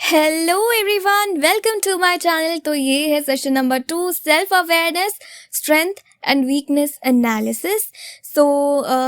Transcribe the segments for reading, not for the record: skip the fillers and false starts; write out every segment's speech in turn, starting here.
Hello everyone, welcome to my channel. तो ये है session number 2, self awareness, strength and weakness analysis. So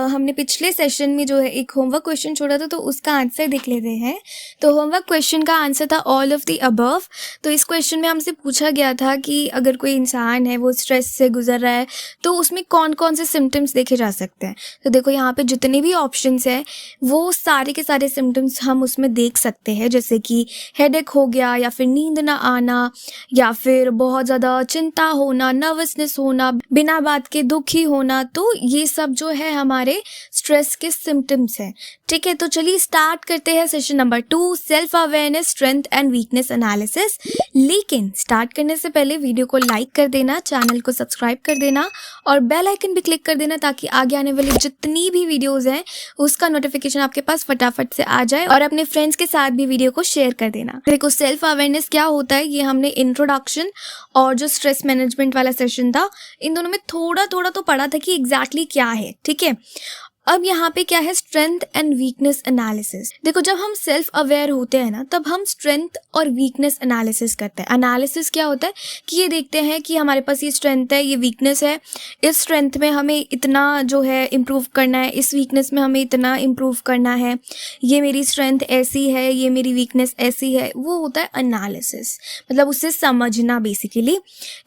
हमने पिछले सेशन में जो है एक होमवर्क क्वेश्चन छोड़ा था, तो उसका आंसर देख लेते हैं। तो होमवर्क क्वेश्चन का आंसर था ऑल ऑफ द अबव। तो इस क्वेश्चन में हमसे पूछा गया था कि अगर कोई इंसान है वो स्ट्रेस से गुजर रहा है तो उसमें कौन कौन से सिम्टम्स देखे जा सकते हैं। तो देखो यहाँ पे जितने भी ऑप्शंस हैं वो सारे के सारे सिम्टम्स हम उसमें देख सकते हैं, जैसे कि हेडेक हो गया, या फिर नींद ना आना, या फिर बहुत ज़्यादा चिंता होना, नर्वसनेस होना, बिना बात के दुखी होना। तो ये सब जो है हमारे स्ट्रेस के सिम्टम्स हैं। ठीक है, तो चलिए स्टार्ट करते हैं session number 2, self awareness, strength and weakness analysis. लेकिन स्टार्ट करने से पहले वीडियो को लाइक कर देना, चैनल को सब्सक्राइब कर देना और बेल आइकन भी क्लिक कर देना, ताकि आगे आने वाली जितनी भी वीडियोस हैं उसका नोटिफिकेशन आपके पास फटाफट से आ जाए। और अपने फ्रेंड्स के साथ भी वीडियो को शेयर कर देना। देखो, सेल्फ अवेयरनेस क्या होता है ये हमने इंट्रोडक्शन और जो स्ट्रेस मैनेजमेंट वाला सेशन था, इन दोनों में थोड़ा थोड़ा तो पढ़ा था कि एग्जैक्टली क्या है। ठीक है, अब यहाँ पे क्या है, स्ट्रेंथ एंड वीकनेस एनालिसिस। देखो, जब हम सेल्फ अवेयर होते हैं ना, तब हम स्ट्रेंथ और वीकनेस एनालिसिस करते हैं। एनालिसिस क्या होता है कि ये देखते हैं कि हमारे पास ये स्ट्रेंथ है, ये वीकनेस है, इस स्ट्रेंथ में हमें इतना जो है इम्प्रूव करना है, इस वीकनेस में हमें इतना इम्प्रूव करना है, ये मेरी स्ट्रेंथ ऐसी है, ये मेरी वीकनेस ऐसी है। वो होता है एनालिसिस, मतलब उससे समझना बेसिकली।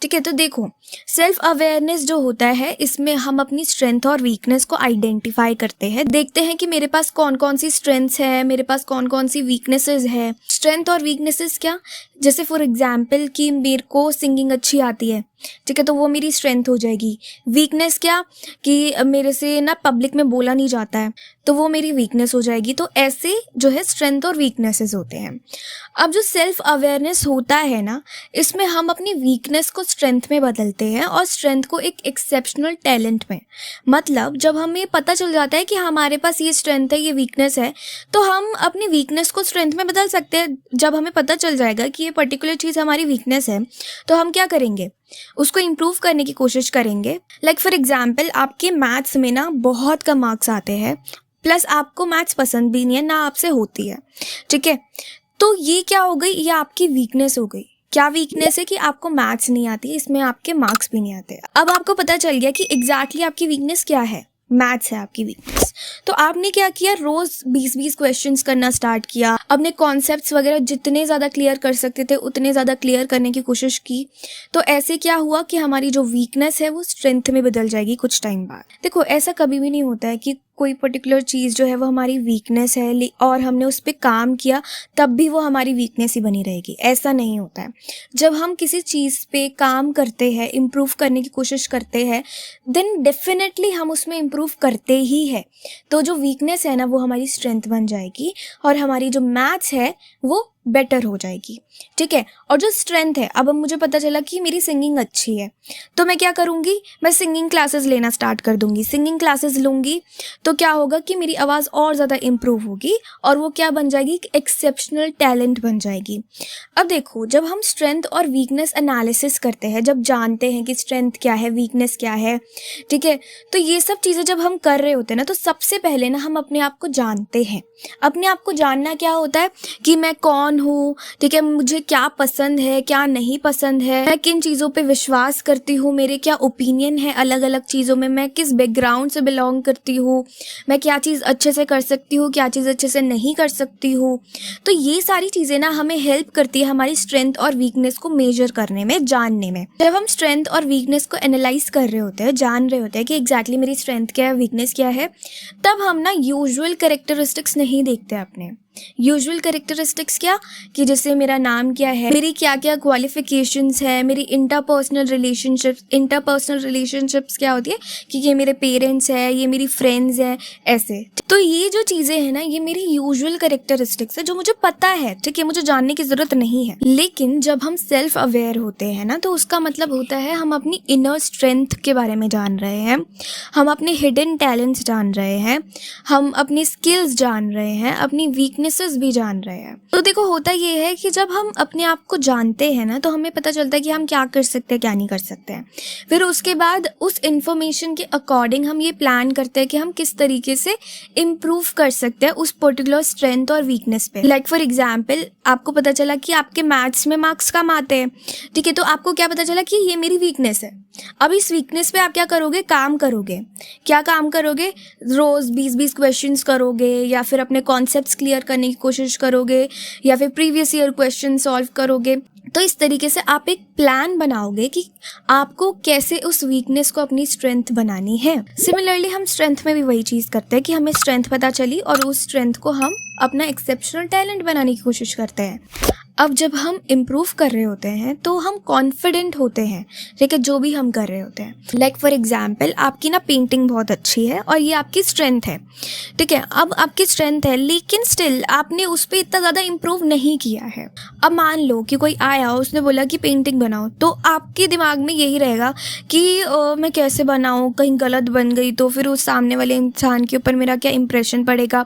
ठीक है, तो देखो, सेल्फ अवेयरनेस जो होता है इसमें हम अपनी स्ट्रेंथ और वीकनेस को आइडेंटिफाई करते हैं, देखते हैं कि मेरे पास कौन कौन सी स्ट्रेंथ्स है, मेरे पास कौन कौन सी वीकनेसेस है। स्ट्रेंथ और वीकनेसेस क्या, जैसे फॉर एग्जाम्पल कि मेरे को सिंगिंग अच्छी आती है, ठीक है, तो वो मेरी स्ट्रेंथ हो जाएगी। वीकनेस क्या, कि मेरे से ना पब्लिक में बोला नहीं जाता है, तो वो मेरी वीकनेस हो जाएगी। तो ऐसे जो है स्ट्रेंथ और वीकनेसेस होते हैं। अब जो सेल्फ अवेयरनेस होता है ना, इसमें हम अपनी वीकनेस को स्ट्रेंथ में बदलते हैं और स्ट्रेंथ को एक एक्सेप्शनल टैलेंट में। मतलब जब हमें पता चल जाता है कि हमारे पास ये स्ट्रेंथ है, ये वीकनेस है, तो हम अपनी वीकनेस को स्ट्रेंथ में बदल सकते हैं। जब हमें पता चल जाएगा कि ये पर्टिकुलर चीज़ हमारी वीकनेस है, तो हम क्या करेंगे, उसको इम्प्रूव करने की कोशिश करेंगे। लाइक फॉर एग्जाम्पल, आपके मैथ्स में ना बहुत कम मार्क्स आते हैं, प्लस आपको मैथ्स पसंद भी नहीं है, ना आपसे होती है। ठीक है, तो ये क्या हो गई, ये आपकी वीकनेस हो गई। क्या वीकनेस है कि आपको मैथ्स नहीं आती है, इसमें आपके मार्क्स भी नहीं आते। अब आपको पता चल गया कि एग्जैक्टली आपकी वीकनेस क्या है, मैथ्स है आपकी वीकनेस। तो आपने क्या किया, रोज 20-20 क्वेश्चंस करना स्टार्ट किया, अपने कॉन्सेप्ट्स वगैरह जितने ज़्यादा क्लियर कर सकते थे उतने ज़्यादा क्लियर करने की कोशिश की। तो ऐसे क्या हुआ कि हमारी जो वीकनेस है वो स्ट्रेंथ में बदल जाएगी कुछ टाइम बाद। देखो, ऐसा कभी भी नहीं होता है कि कोई पर्टिकुलर चीज़ जो है वो हमारी वीकनेस है और हमने उस पर काम किया तब भी वो हमारी वीकनेस ही बनी रहेगी, ऐसा नहीं होता है। जब हम किसी चीज़ पे काम करते हैं, इम्प्रूव करने की कोशिश करते हैं, देन डेफिनेटली हम उसमें इम्प्रूव करते ही है। तो जो वीकनेस है ना वो हमारी स्ट्रेंथ बन जाएगी और हमारी जो मैथ्स है वो बेटर हो जाएगी। ठीक है, और जो स्ट्रेंथ है, अब मुझे पता चला कि मेरी सिंगिंग अच्छी है, तो मैं क्या करूँगी, मैं सिंगिंग क्लासेस लेना स्टार्ट कर दूँगी। सिंगिंग क्लासेस लूँगी तो क्या होगा कि मेरी आवाज़ और ज़्यादा इम्प्रूव होगी और वो क्या बन जाएगी, एक्सेप्शनल टैलेंट बन जाएगी। अब देखो, जब हम स्ट्रेंथ और वीकनेस एनालिसिस करते हैं, जब जानते हैं कि स्ट्रेंथ क्या है, वीकनेस क्या है, ठीक है, तो ये सब चीज़ें जब हम कर रहे होते हैं ना, तो सबसे पहले ना हम अपने आप को जानते हैं। अपने आप को जानना क्या होता है कि मैं कौन हूँ, ठीक है, मुझे क्या पसंद है, क्या नहीं पसंद है, मैं किन चीज़ों पे विश्वास करती हूँ, मेरे क्या ओपिनियन है अलग अलग चीज़ों में, मैं किस बैकग्राउंड से बिलोंग करती हूँ, मैं क्या चीज़ अच्छे से कर सकती हूँ, क्या चीज़ अच्छे से नहीं कर सकती हूँ। तो ये सारी चीज़ें ना हमें हेल्प करती है हमारी स्ट्रेंथ और वीकनेस को मेजर करने में, जानने में। जब हम स्ट्रेंथ और वीकनेस को एनालाइज कर रहे होते हैं, जान रहे होते हैं कि एग्जैक्टली मेरी स्ट्रेंथ क्या है, वीकनेस क्या है, तब हम ना यूजुअल कैरेक्टरिस्टिक्स नहीं देखते अपने। यूजुअल कैरेक्टरिस्टिक्स क्या, कि जैसे मेरा नाम क्या है, मेरी क्या क्या क्वालिफिकेशंस है, मेरी इंटरपर्सनल रिलेशनशिप्स क्या होती है कि ये मेरे पेरेंट्स है, ये मेरी फ्रेंड्स है, ऐसे। तो ये जो चीज़ें हैं ना, ये मेरी यूजुअल कैरेक्टरिस्टिक्स है जो मुझे पता है, ठीक है, मुझे जानने की ज़रूरत नहीं है। लेकिन जब हम सेल्फ अवेयर होते हैं ना, तो उसका मतलब होता है हम अपनी इनर स्ट्रेंथ के बारे में जान रहे हैं, हम अपने हिडन टैलेंट्स जान रहे हैं, हम अपनी स्किल्स जान रहे हैं, अपनी वीकनेस वीकनेसेस भी जान रहे हैं। तो देखो होता ये है कि जब हम अपने आप को जानते हैं ना, तो हमें पता चलता है कि हम क्या कर सकते हैं, क्या नहीं कर सकते हैं। फिर उसके बाद उस इंफॉर्मेशन के अकॉर्डिंग हम ये प्लान करते हैं कि हम किस तरीके से इम्प्रूव कर सकते हैं उस पर्टिकुलर स्ट्रेंथ और वीकनेस पे। लाइक फॉर एग्जाम्पल, आपको पता चला कि आपके मैथ्स में मार्क्स कम आते हैं, ठीक है, तो आपको क्या पता चला कि ये मेरी वीकनेस है। अब इस वीकनेस पे आप क्या करोगे, काम करोगे। क्या काम करोगे, रोज 20-20 क्वेश्चंस करोगे, या फिर अपने कॉन्सेप्ट्स क्लियर करने की कोशिश करोगे, या फिर प्रीवियस ईयर क्वेश्चन सॉल्व करोगे। तो इस तरीके से आप एक प्लान बनाओगे कि आपको कैसे उस वीकनेस को अपनी स्ट्रेंथ बनानी है। सिमिलरली हम स्ट्रेंथ में भी वही चीज़ करते हैं कि हमें स्ट्रेंथ पता चली और उस स्ट्रेंथ को हम अपना एक्सेप्शनल टैलेंट बनाने की कोशिश करते हैं। अब जब हम इम्प्रूव कर रहे होते हैं तो हम कॉन्फिडेंट होते हैं, ठीक है, जो भी हम कर रहे होते हैं। लाइक फॉर एग्जाम्पल, आपकी ना पेंटिंग बहुत अच्छी है और ये आपकी स्ट्रेंथ है, ठीक है। अब आपकी स्ट्रेंथ है, लेकिन स्टिल आपने उस पर इतना ज़्यादा इम्प्रूव नहीं किया है। अब मान लो कि कोई आया, उसने बोला कि पेंटिंग बनाओ, तो आपके दिमाग में यही रहेगा कि मैं कैसे बनाऊँ, कहीं गलत बन गई तो फिर उस सामने वाले इंसान के ऊपर मेरा क्या इंप्रेशन पड़ेगा।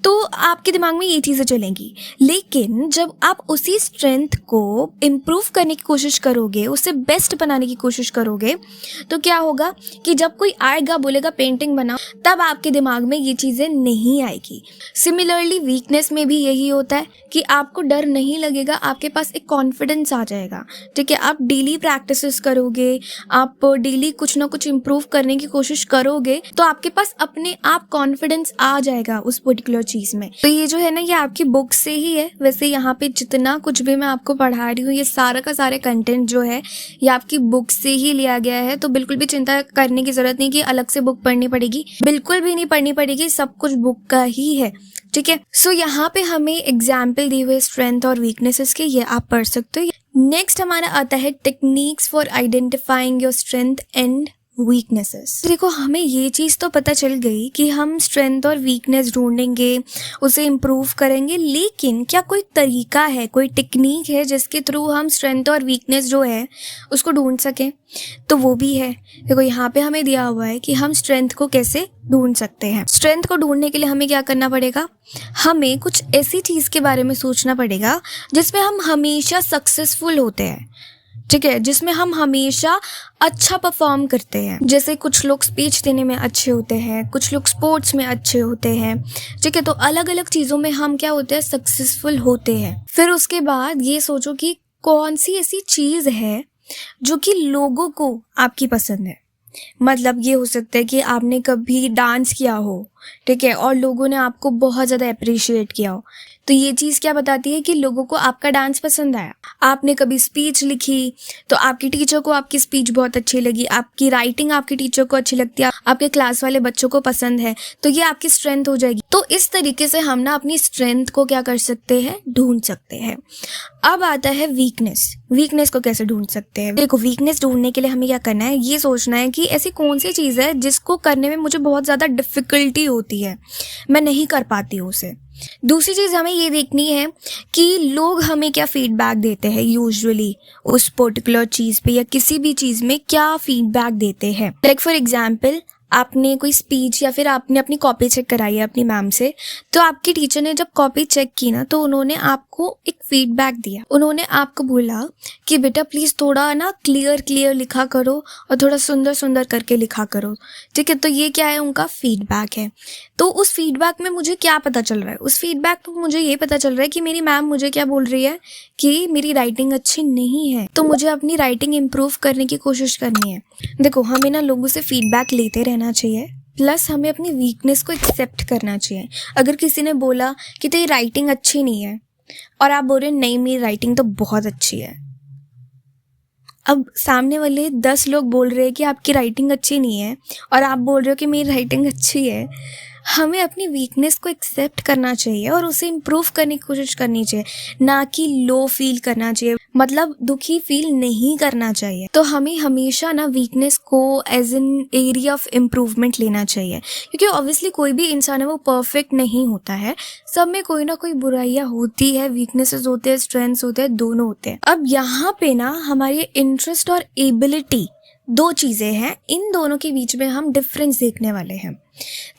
तो आपके दिमाग में ये चीज़ें चलेंगी। लेकिन जब आप उसी स्ट्रेंथ को इम्प्रूव करने की कोशिश करोगे, उसे बेस्ट बनाने की कोशिश करोगे, तो क्या होगा कि जब कोई आएगा बोलेगा पेंटिंग बनाओ, तब आपके दिमाग में ये चीज़ें नहीं आएगी। सिमिलरली वीकनेस में भी यही होता है कि आपको डर नहीं लगेगा, आपके पास एक कॉन्फिडेंस आ जाएगा, ठीक है। आप डेली प्रैक्टिसेस करोगे, आप डेली कुछ ना कुछ इम्प्रूव करने की कोशिश करोगे, तो आपके पास अपने आप कॉन्फिडेंस आ जाएगा उस पर्टिकुलर चीज़ में। तो ये जो है ना, ये आपकी बुक से ही है। वैसे यहाँ पे जितना कुछ भी मैं आपको पढ़ा रही हूँ, ये सारा का सारे कंटेंट जो है ये आपकी बुक से ही लिया गया है। तो बिल्कुल भी चिंता करने की जरूरत नहीं कि अलग से बुक पढ़नी पड़ेगी, बिल्कुल भी नहीं पढ़नी पड़ेगी, सब कुछ बुक का ही है, ठीक है। सो यहाँ पे हमें एग्जाम्पल दिए हुए स्ट्रेंथ और वीकनेसेस के, ये आप पढ़ सकते हो। नेक्स्ट हमारा आता है techniques for identifying your strength and weaknesses. देखो, हमें ये चीज़ तो पता चल गई कि हम स्ट्रेंथ और वीकनेस ढूंढेंगे, उसे इम्प्रूव करेंगे, लेकिन क्या कोई तरीका है, कोई टेक्निक है जिसके थ्रू हम स्ट्रेंथ और वीकनेस जो है उसको ढूंढ सकें? तो वो भी है। देखो, यहाँ पे हमें दिया हुआ है कि हम स्ट्रेंथ को कैसे ढूंढ सकते हैं। स्ट्रेंथ को ढूंढने के लिए हमें क्या करना पड़ेगा, हमें कुछ ऐसी चीज़ के बारे में सोचना पड़ेगा जिसमें हम हमेशा सक्सेसफुल होते हैं, ठीक है, जिसमें हम हमेशा अच्छा परफॉर्म करते हैं। जैसे कुछ लोग स्पीच देने में अच्छे होते हैं, कुछ लोग स्पोर्ट्स में अच्छे होते हैं, ठीक है। तो अलग अलग चीज़ों में हम क्या होते हैं, सक्सेसफुल होते हैं। फिर उसके बाद ये सोचो कि कौन सी ऐसी चीज़ है जो कि लोगों को आपकी पसंद है। मतलब ये हो सकता है कि आपने कभी डांस किया हो, ठीक है, और लोगों ने आपको बहुत ज़्यादा अप्रिशिएट किया हो। तो ये चीज़ क्या बताती है कि लोगों को आपका डांस पसंद आया। आपने कभी स्पीच लिखी तो आपकी टीचर को आपकी स्पीच बहुत अच्छी लगी, आपकी राइटिंग आपकी टीचर को अच्छी लगती है, आपके क्लास वाले बच्चों को पसंद है, तो ये आपकी स्ट्रेंथ हो जाएगी। तो इस तरीके से हम ना अपनी स्ट्रेंथ को क्या कर सकते हैं, ढूंढ सकते हैं। अब आता है वीकनेस। वीकनेस को कैसे ढूंढ सकते हैं? देखो, वीकनेस ढूंढने के लिए हमें क्या करना है, ये सोचना है कि ऐसी कौन सी चीज़ है जिसको करने में मुझे बहुत ज़्यादा डिफ़िकल्टी होती है, मैं नहीं कर पाती हूँ उसे। दूसरी चीज़ हमें ये देखनी है कि लोग हमें क्या फीडबैक देते हैं यूजुअली उस पर्टिकुलर चीज़ पे, या किसी भी चीज़ में क्या फीडबैक देते हैं। लाइक फॉर एग्जाम्पल, आपने कोई स्पीच या फिर आपने अपनी कॉपी चेक कराई है अपनी मैम से, तो आपकी टीचर ने जब कॉपी चेक की ना, तो उन्होंने आपको एक फीडबैक दिया। उन्होंने आपको बोला कि बेटा प्लीज़ थोड़ा ना क्लियर लिखा करो और थोड़ा सुंदर सुंदर करके लिखा करो, ठीक है। तो ये क्या है, उनका फीडबैक है। तो उस फीडबैक में मुझे क्या पता चल रहा है, उस फीडबैक में मुझे ये पता चल रहा है कि मेरी मैम मुझे क्या बोल रही है कि मेरी राइटिंग अच्छी नहीं है, तो मुझे अपनी राइटिंग इम्प्रूव करने की कोशिश करनी है। देखो, हमें ना लोगों से फीडबैक लेते रहना चाहिए, प्लस हमें अपनी वीकनेस को एक्सेप्ट करना चाहिए। अगर किसी ने बोला कि तेरी राइटिंग अच्छी नहीं है और आप बोल रहे हैं नहीं मेरी राइटिंग तो बहुत अच्छी है, अब सामने वाले 10 लोग बोल रहे हैं कि आपकी राइटिंग अच्छी नहीं है और आप बोल रहे हो कि मेरी राइटिंग अच्छी है, हमें अपनी वीकनेस को एक्सेप्ट करना चाहिए और उसे इम्प्रूव करने की कोशिश करनी चाहिए, ना कि लो फील करना चाहिए, मतलब दुखी फील नहीं करना चाहिए। तो हमें हमेशा ना वीकनेस को as an area of improvement लेना चाहिए, क्योंकि ऑब्वियसली कोई भी इंसान है वो परफेक्ट नहीं होता है, सब में कोई ना कोई बुराइयां होती है, वीकनेसेस होते हैं, स्ट्रेंथ्स होते हैं, दोनों होते हैं। अब यहाँ पे ना हमारी इंटरेस्ट और एबिलिटी दो चीज़ें हैं, इन दोनों के बीच में हम डिफरेंस देखने वाले हैं।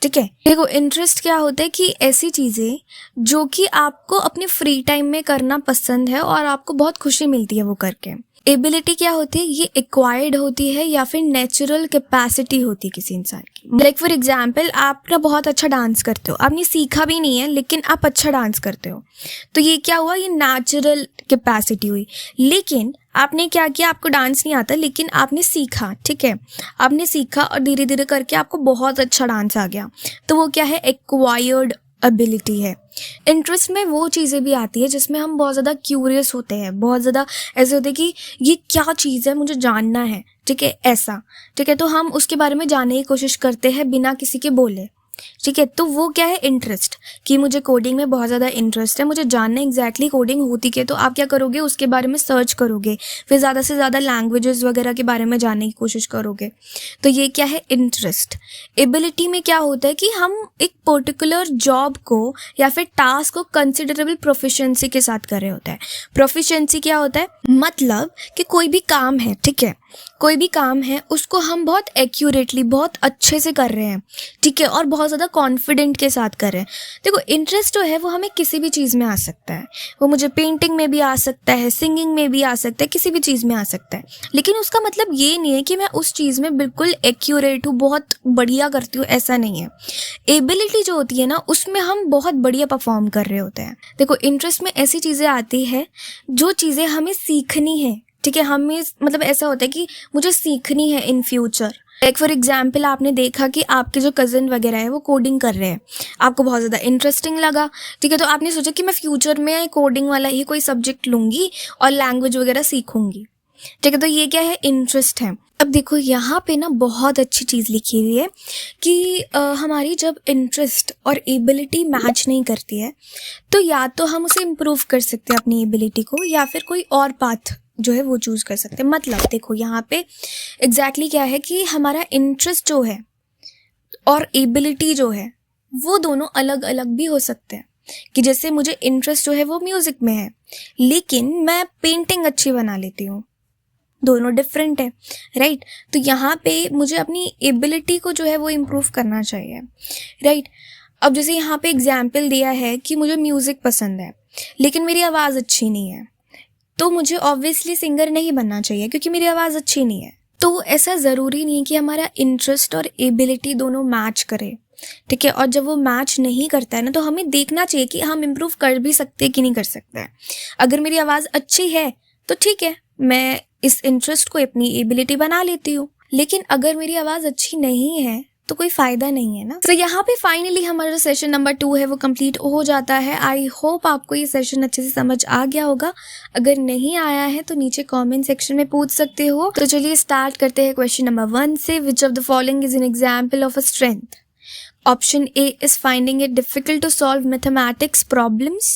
ठीक है। देखो इंटरेस्ट क्या होता है कि ऐसी चीज़ें जो कि आपको अपने फ्री टाइम में करना पसंद है और आपको बहुत खुशी मिलती है वो करके। एबिलिटी क्या होती है, ये एक्वायर्ड होती है या फिर नेचुरल कैपेसिटी होती है किसी इंसान की। लाइक फॉर एग्जाम्पल, आप ना बहुत अच्छा डांस करते हो, आपने सीखा भी नहीं है लेकिन आप अच्छा डांस करते हो, तो ये क्या हुआ, ये नेचुरल कैपेसिटी हुई। लेकिन आपने क्या किया, आपको डांस नहीं आता लेकिन आपने सीखा, ठीक है, आपने सीखा और धीरे धीरे करके आपको बहुत अच्छा डांस आ गया, तो वो क्या है, एक्वायर्ड एबिलिटी है। इंटरेस्ट में वो चीज़ें भी आती है जिसमें हम बहुत ज़्यादा क्यूरियस होते हैं, बहुत ज़्यादा ऐसे होते हैं कि ये क्या चीज़ है, मुझे जानना है, ठीक है, ऐसा, ठीक है, तो हम उसके बारे में जानने की कोशिश करते हैं बिना किसी के बोले, ठीक है, तो वो क्या है, इंटरेस्ट, कि मुझे कोडिंग में बहुत ज़्यादा इंटरेस्ट है, मुझे जानना एग्जैक्टली कोडिंग होती क्या, तो आप क्या करोगे, उसके बारे में सर्च करोगे, फिर ज़्यादा से ज़्यादा लैंग्वेजेस वगैरह के बारे में जानने की कोशिश करोगे, तो ये क्या है, इंटरेस्ट। एबिलिटी में क्या होता है कि हम एक पर्टिकुलर जॉब को या फिर टास्क को कंसिडरेबल प्रोफिशिएंसी के साथ कर रहे होते हैं। प्रोफिशिएंसी क्या होता है, मतलब कि कोई भी काम है, ठीक है, कोई भी काम है उसको हम बहुत एक्यूरेटली, बहुत अच्छे से कर रहे हैं, ठीक है, और बहुत ज़्यादा कॉन्फिडेंट के साथ कर रहे हैं। देखो इंटरेस्ट जो है वो हमें किसी भी चीज़ में आ सकता है, वो मुझे पेंटिंग में भी आ सकता है, सिंगिंग में भी आ सकता है, किसी भी चीज़ में आ सकता है, लेकिन उसका मतलब ये नहीं है कि मैं उस चीज़ में बिल्कुल एक्यूरेट हूँ, बहुत बढ़िया करती हूँ, ऐसा नहीं है। एबिलिटी जो होती है ना, उसमें हम बहुत बढ़िया परफॉर्म कर रहे होते हैं। देखो इंटरेस्ट में ऐसी चीज़ें आती है जो चीज़ें हमें सीखनी है, ठीक है, हमें मतलब ऐसा होता है कि मुझे सीखनी है in future. Like for example, आपने देखा कि आपके जो कज़न वगैरह है वो कोडिंग कर रहे हैं, आपको बहुत ज़्यादा इंटरेस्टिंग लगा, ठीक है, तो आपने सोचा कि मैं फ्यूचर में कोडिंग वाला ही कोई सब्जेक्ट लूँगी और लैंग्वेज वगैरह सीखूंगी, ठीक है, तो ये क्या है, इंटरेस्ट है। अब देखो यहाँ पे ना बहुत अच्छी चीज़ लिखी हुई है कि हमारी जब इंटरेस्ट और एबिलिटी मैच नहीं करती है तो या तो हम उसे इम्प्रूव कर सकते हैं अपनी एबिलिटी को, या फिर कोई और पाथ जो है वो चूज़ कर सकते हैं। मतलब देखो यहाँ पे एग्जैक्टली क्या है कि हमारा इंटरेस्ट जो है और एबिलिटी जो है वो दोनों अलग अलग भी हो सकते हैं। कि जैसे मुझे इंटरेस्ट जो है वो म्यूज़िक में है लेकिन मैं पेंटिंग अच्छी बना लेती हूँ, दोनों डिफरेंट है, राइट। तो यहाँ पे मुझे अपनी एबिलिटी को जो है वो इम्प्रूव करना चाहिए, राइट। अब जैसे यहाँ पे एग्जाम्पल दिया है कि मुझे म्यूज़िक पसंद है लेकिन मेरी आवाज़ अच्छी नहीं है, तो मुझे ऑब्वियसली सिंगर नहीं बनना चाहिए क्योंकि मेरी आवाज़ अच्छी नहीं है। तो ऐसा ज़रूरी नहीं है कि हमारा इंटरेस्ट और एबिलिटी दोनों मैच करे, ठीक है, और जब वो मैच नहीं करता है ना तो हमें देखना चाहिए कि हम इम्प्रूव कर भी सकते हैं कि नहीं कर सकते हैं। अगर मेरी आवाज़ अच्छी है तो ठीक है, मैं इस इंटरेस्ट को अपनी एबिलिटी बना लेती हूँ, लेकिन अगर मेरी आवाज़ अच्छी नहीं है तो कोई फ़ायदा नहीं है ना। तो यहाँ पे फाइनली हमारा जो सेशन नंबर 2 है वो कंप्लीट हो जाता है। आई होप आपको ये सेशन अच्छे से समझ आ गया होगा। अगर नहीं आया है तो नीचे कमेंट सेक्शन में पूछ सकते हो। तो चलिए स्टार्ट करते हैं क्वेश्चन नंबर 1 से। Which of the following is an example of a strength? Option A is finding it difficult to solve mathematics problems.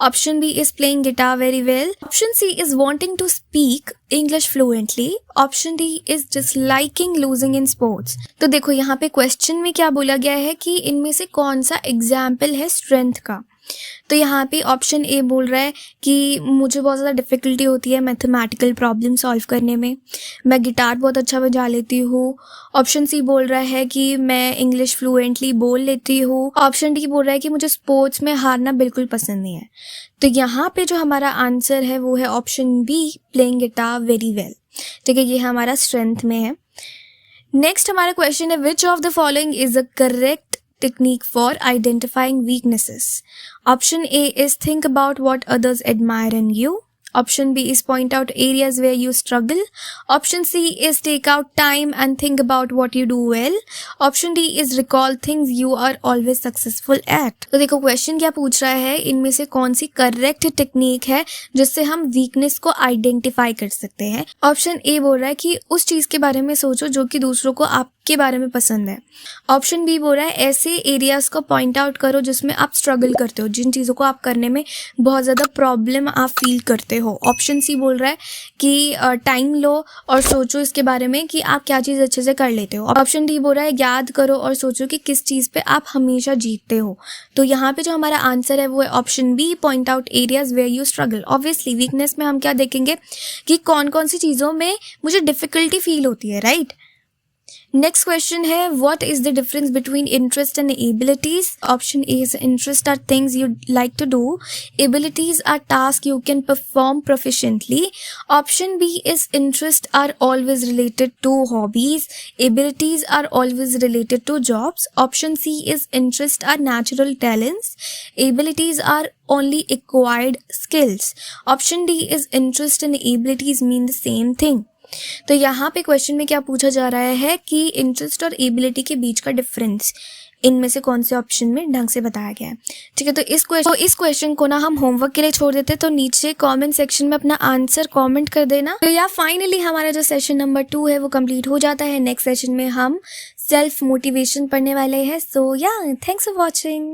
Option B is playing guitar very well. Option C is wanting to speak English fluently. Option D is disliking losing in sports. तो देखो यहाँ पे question में क्या बोला गया है कि इनमें से कौन सा एग्जाम्पल है स्ट्रेंथ का। तो यहाँ पे ऑप्शन ए बोल रहा है कि मुझे बहुत ज़्यादा डिफ़िकल्टी होती है मैथमेटिकल प्रॉब्लम सॉल्व करने में, मैं गिटार बहुत अच्छा बजा लेती हूँ। ऑप्शन सी बोल रहा है कि मैं इंग्लिश फ्लुएंटली बोल लेती हूँ। ऑप्शन डी बोल रहा है कि मुझे स्पोर्ट्स में हारना बिल्कुल पसंद नहीं है। तो यहाँ पे जो हमारा आंसर है वो है option B, playing guitar very well, ठीक है, ये हमारा स्ट्रेंथ में है। नेक्स्ट हमारा क्वेश्चन है which of the following is the correct technique for identifying weaknesses? Option A is think about what others admire in you. Option B is point out areas where you struggle. Option C is take out time and think about what you do well. Option D is recall things you are always successful at. तो देखो question क्या पूछ रहा है, इनमें से कौन C correct technique है जिससे हम वीकनेस को आइडेंटिफाई कर सकते हैं। ऑप्शन ए बोल रहा है कि उस चीज़ के बारे में सोचो जो कि दूसरों को आपके बारे में पसंद है। ऑप्शन बी बोल रहा है ऐसे एरियाज को पॉइंट आउट करो जिसमें आप स्ट्रगल करते हो, जिन चीज़ों को आप करने में बहुत ज़्यादा प्रॉब्लम आप फील करते हो। ऑप्शन सी बोल रहा है कि टाइम लो और सोचो इसके बारे में कि आप क्या चीज़ अच्छे से कर लेते हो। ऑप्शन डी बोल रहा है याद करो और सोचो कि किस चीज़ पे आप हमेशा जीतते हो। तो यहाँ पे जो हमारा आंसर है वो है option B, point out areas where you struggle. Obviously weakness में हम क्या देखेंगे कि कौन कौन सी चीज़ों में मुझे डिफ़िकल्टी फील होती है, राइट। नेक्स्ट क्वेश्चन है what is the difference between interest and abilities. Option A is interest are things you like to do, abilities are task you can perform proficiently. Option B is interest are always related to hobbies, abilities are always related to jobs. Option C is interest are natural talents, abilities are only acquired skills. Option D is interest and abilities mean the same thing. तो यहाँ पे question में क्या पूछा जा रहा है कि इंटरेस्ट और एबिलिटी के बीच का डिफरेंस इनमें से कौन से ऑप्शन में ढंग से बताया गया है. ठीक है, तो इस क्वेश्चन को ना हम होमवर्क के लिए छोड़ देते, तो नीचे कमेंट सेक्शन में अपना आंसर कमेंट कर देना. तो या फाइनली हमारा जो सेशन नंबर 2 है वो कंप्लीट हो जाता है. नेक्स्ट सेशन में हम सेल्फ मोटिवेशन पढ़ने वाले हैं. सो या थैंक्स फॉर वॉचिंग.